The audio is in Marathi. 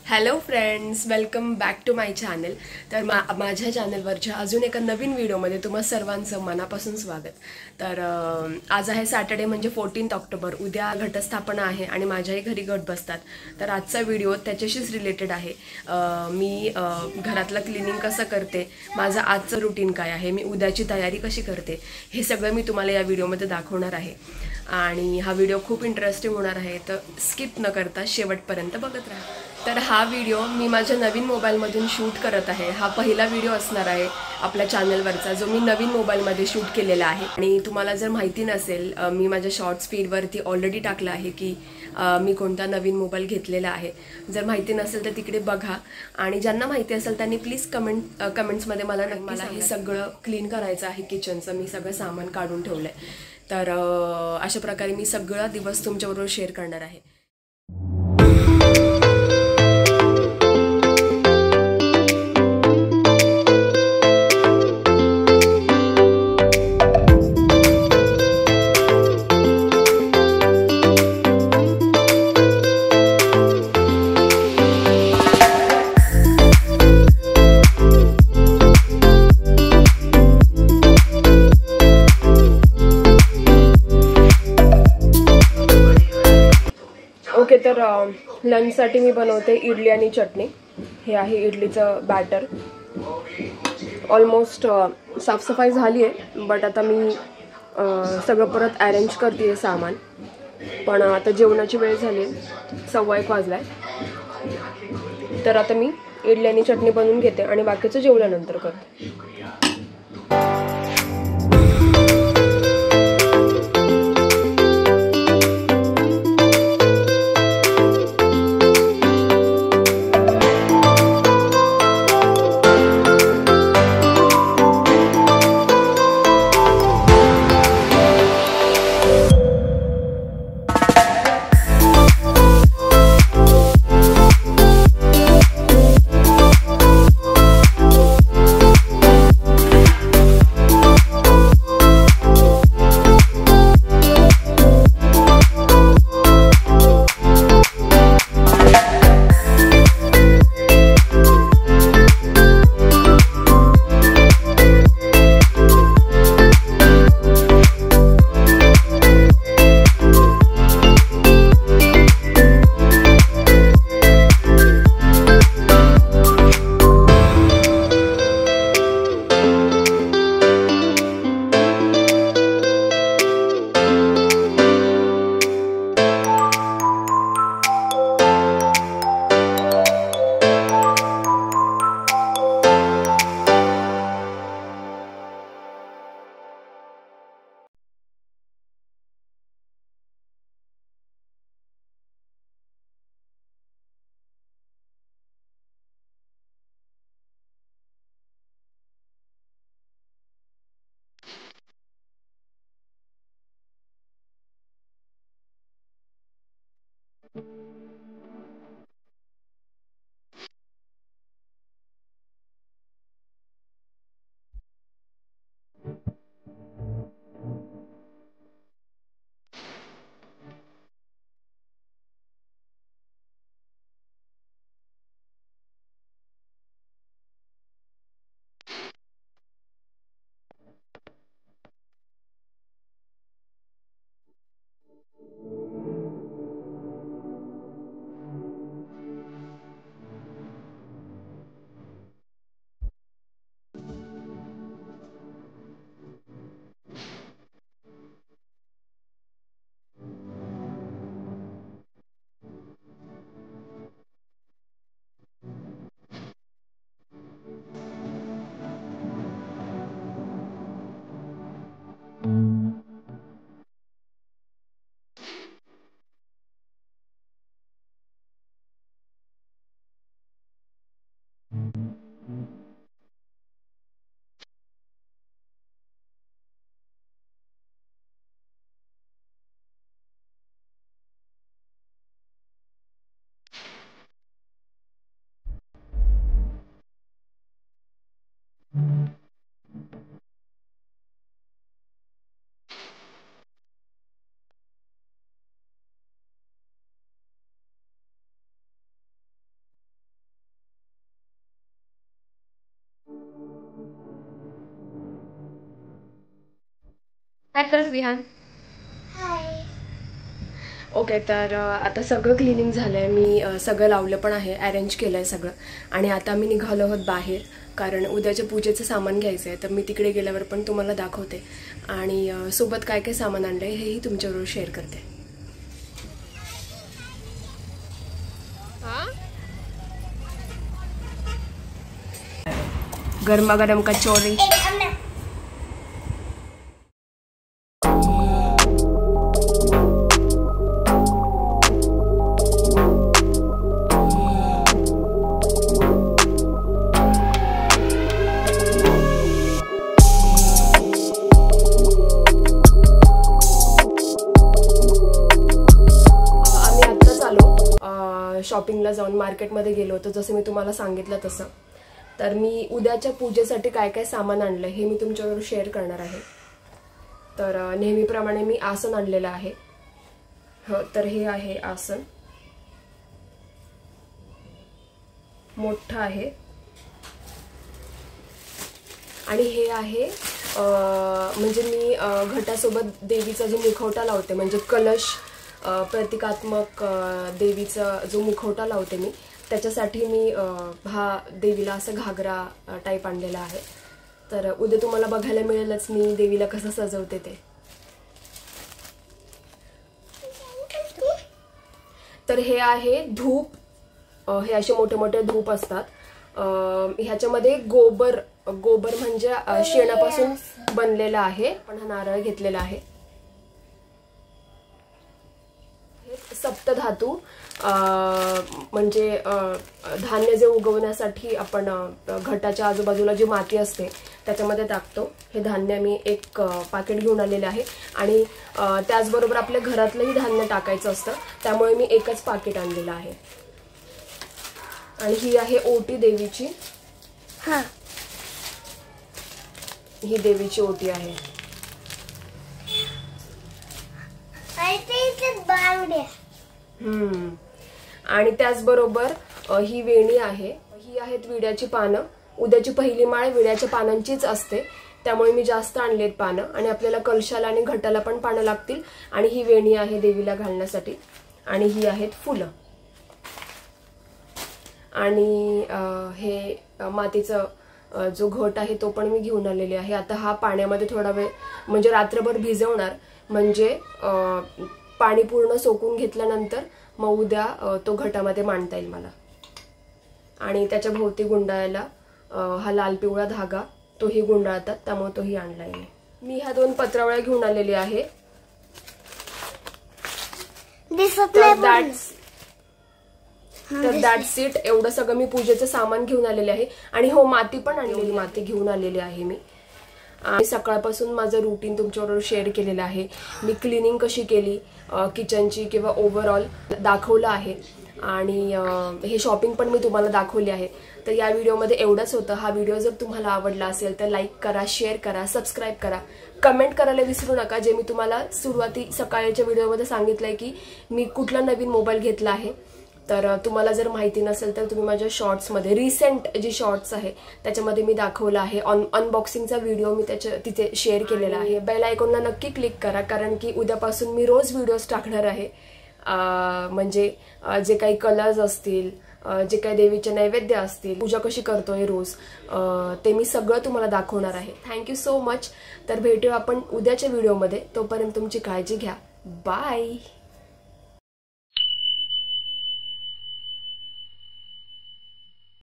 Hello friends, welcome back to my channel. तर माझ्या चॅनलवरच्या अजून एका नवीन व्हिडिओमध्ये तुम्हा सर्वांचं मनापासून स्वागत। तर आज आहे सॅटर्डे म्हणजे 14 ऑक्टोबर। उद्या घटस्थापना आहे आणि माझ्याही घरी घट बसतात। तर आजचा व्हिडिओ त्याच्याशीच रिलेटेड आहे। मी घरातलं क्लिनिंग कसं करते, माझं आजचं रुटीन काय आहे, मी उद्याची तयारी कशी करते, हे सगळं मी तुम्हाला या व्हिडिओमध्ये दाखवणार आहे। आणि हा व्हिडिओ खूप इंटरेस्टिंग होणार आहे, तर स्किप न करता शेवटपर्यंत बघत राहा। तर हा व्हिडिओ मी माझ्या नवीन मोबाईलमधून शूट करत आहे। हा पहिला व्हिडिओ असणार आहे आपल्या चॅनलवरचा, जो मी नवीन मोबाईलमध्ये शूट केलेला आहे। आणि तुम्हाला जर माहिती नसेल, मी माझ्या शॉर्ट्स फीडवरती ऑलरेडी टाकलं आहे की मी कोणता नवीन मोबाईल घेतलेला आहे। जर माहिती नसेल तर तिकडे बघा, आणि ज्यांना माहिती असेल त्यांनी प्लीज कमेंट्समध्ये मला हे सगळं क्लीन करायचं आहे। किचनचं मी सगळं सामान काढून ठेवलं आहे। तर अशा प्रकारे मी सगळा दिवस तुमच्याबरोबर शेअर करणार आहे। ओके, तर लंचसाठी मी बनवते इडली आणि चटणी। हे आहे इडलीचं बॅटर। ऑलमोस्ट साफसफाई झाली आहे, बट आता मी सगळं परत अरेंज करते आहे सामान। पण आता जेवणाची वेळ झाली, 1:15 वाजला आहे। तर आता मी इडली आणि चटणी बनवून घेते आणि बाकीचं जेवल्यानंतर करते। हाय कर विहान. ओके, तर आता सगळं क्लिनिंग झालं आहे. मी सगळं लावलं पण आहे, अरेंज केलं आहे सगळं. आणि आता मी निघालो आहोत बाहेर, कारण उद्याच्या पूजेचं सामान घ्यायचं आहे. तर मी तिकडे गेल्यावर पण तुम्हाला दाखवते आणि सोबत काय काय सामान आणलं आहे हेही तुमच्याबरोबर शेअर करते. गरमागरम कचोरी. शॉपिंगला जाऊन मार्केटमध्ये गेलो होतो, जसं मी तुम्हाला सांगितलं तसं. तर मी उद्याच्या पूजेसाठी काय काय सामान आणलं हे मी तुमच्याबरोबर शेअर करणार आहे. तर नेहमीप्रमाणे मी आसन आणलेलं आहे. तर हे आहे आसन, मोठं आहे. आणि हे आहे म्हणजे मी घटासोबत देवीचा जो मुखवटा लावते, म्हणजे कलश प्रतिकात्मक देवीचा जो मुखवटा लावते मी, त्याच्यासाठी मी हा देवीला असं घागरा टाईप आणलेला आहे. तर उद्या तुम्हाला बघायला मिळेलच मी देवीला कसं सजवते ते. तर हे आहे धूप. हे असे मोठे मोठे धूप असतात. ह्याच्यामध्ये गोबर म्हणजे शेणापासून बनलेला आहे. पण हा नारळ घेतलेला आहे. सप्तधातू म्हणजे धान्य जे उगवण्यासाठी आपण घटाच्या आजूबाजूला जी माती असते त्याच्यामध्ये टाकतो. हे धान्य मी एक पाकिट घेऊन आलेले आहे. आणि त्याचबरोबर आपल्या घरातलंही धान्य टाकायचं असतं, त्यामुळे मी एकच पाकिट आणलेलं आहे. आणि ही आहे ओटी देवीची. ही देवीची ओटी आहे. आणि त्याचबरोबर ही वेणी आहे. ही आहेत विड्याची पानं. उद्याची पहिली माळ विड्याच्या पानांचीच असते, त्यामुळे मी जास्त आणलेत पानं. आणि आपल्याला कलशाला आणि घटाला पण पानं लागतील. आणि ही वेणी आहे देवीला घालण्यासाठी. आणि ही आहेत फुलं. आणि हे मातीचं जो घट आहे तो पण मी घेऊन आलेले आहे. आता हा पाण्यामध्ये थोडा वेळ म्हणजे रात्रभर भिजवणार, म्हणजे पाणी पूर्ण सोकून घेतल्यानंतर मग उद्या तो घटामध्ये मांडता येईल मला. आणि त्याच्या भोवती गुंडाळायला हा लाल पिवळा धागा तोही गुंडाळतात, त्यामुळे तोही आणलाय मी. ह्या 2 पत्रावळ्या घेऊन आलेली आहे. तर दॅट्स इट. एवढं सगळं मी पूजेचं सामान घेऊन आलेले आहे. आणि हो, माती पण आणलेली, माती घेऊन आलेली आहे मी. आणि सकाळपासून माझं रुटीन तुमच्याबरोबर शेअर केलेलं आहे. मी क्लिनिंग कशी केली किचनची किंवा ओव्हरऑल दाखवलं आहे. आणि हे शॉपिंग पण मी तुम्हाला दाखवली आहे. तर या व्हिडिओमध्ये एवढंच होतं. हा व्हिडिओ जर तुम्हाला आवडला असेल तर लाईक करा, शेअर करा, सबस्क्राईब करा, कमेंट करायला विसरू नका. जे मी तुम्हाला सकाळच्या व्हिडिओमध्ये सांगितलंय की मी कुठला नवीन मोबाईल घेतला आहे. तर तुम्हाला जर माहिती नसेल तर तुम्ही माझ्या शॉर्ट्समध्ये, रिसेंट जी शॉर्ट्स आहे त्याच्यामध्ये मी दाखवलं आहे. अनबॉक्सिंगचा व्हिडिओ मी तिथे शेअर केलेला आहे. बेल आयकॉनला नक्की क्लिक करा, कारण की उद्यापासून मी रोज व्हिडिओज टाकणार आहे. म्हणजे जे काही कलर्स असतील, जे काही देवीचे नैवेद्य असतील, पूजा कशी करतोय रोज, ते मी सगळं तुम्हाला दाखवणार आहे. Thank you so much. तर भेटूया आपण उद्याच्या व्हिडिओमध्ये. तोपर्यंत तुमची काळजी घ्या. बाय.